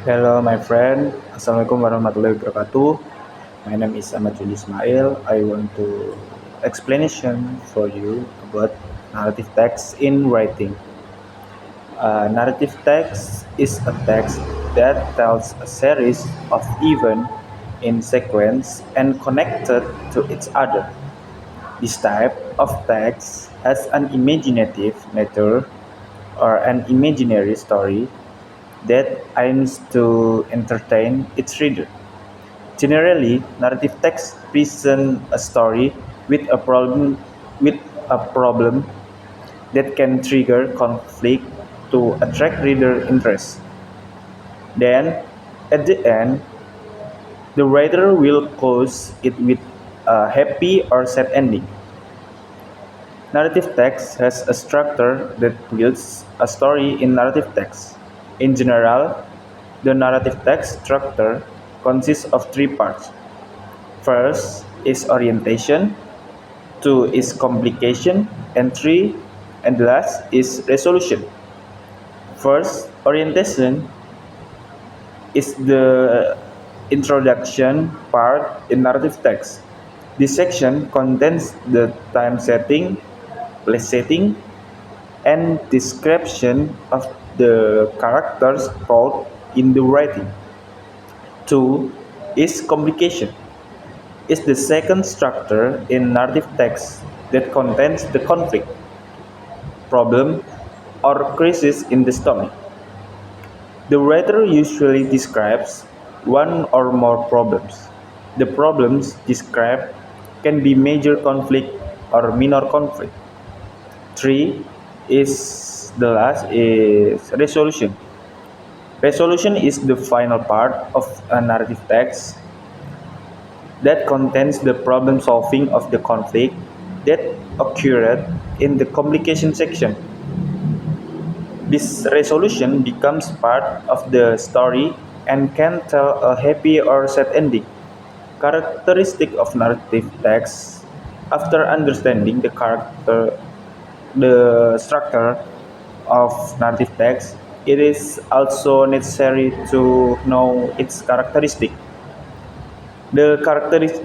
Hello, my friend. Assalamualaikum warahmatullahi wabarakatuh. My name is Ahmad Jundi Ismail. I want to explanation for you about narrative text in writing. Narrative text is a text that tells a series of events in sequence and connected to each other. This type of text has an imaginative nature or an imaginary story that aims to entertain its reader. Generally, narrative text presents a story with a problem that can trigger conflict to attract reader interest. Then, at the end, the writer will close it with a happy or sad ending. Narrative text has a structure that builds a story in narrative text. In general, the narrative text structure consists of three parts. First is orientation, two is complication, and the last is resolution. First, orientation is the introduction part in narrative text. This section contains the time setting, place setting, and description of the characters told in the writing. Two is complication. Is the second structure in narrative text that contains the conflict, problem, or crisis in the story. The writer usually describes one or more problems. The problems described can be major conflict or minor conflict. Three is the last is resolution. Resolution is the final part of a narrative text that contains the problem solving of the conflict that occurred in the complication section. This resolution becomes part of the story and can tell a happy or sad ending. Characteristic of narrative text. After understanding the structure of narrative text, it is also necessary to know its characteristic. The characteris-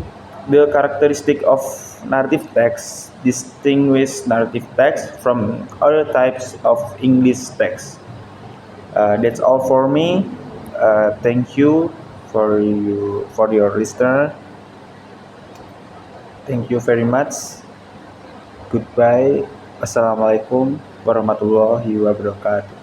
the characteristic of narrative text distinguish narrative text from other types of English text. That's all for me. Thank you for your listener. Thank you very much. Goodbye. Assalamualaikum warahmatullahi wabarakatuh.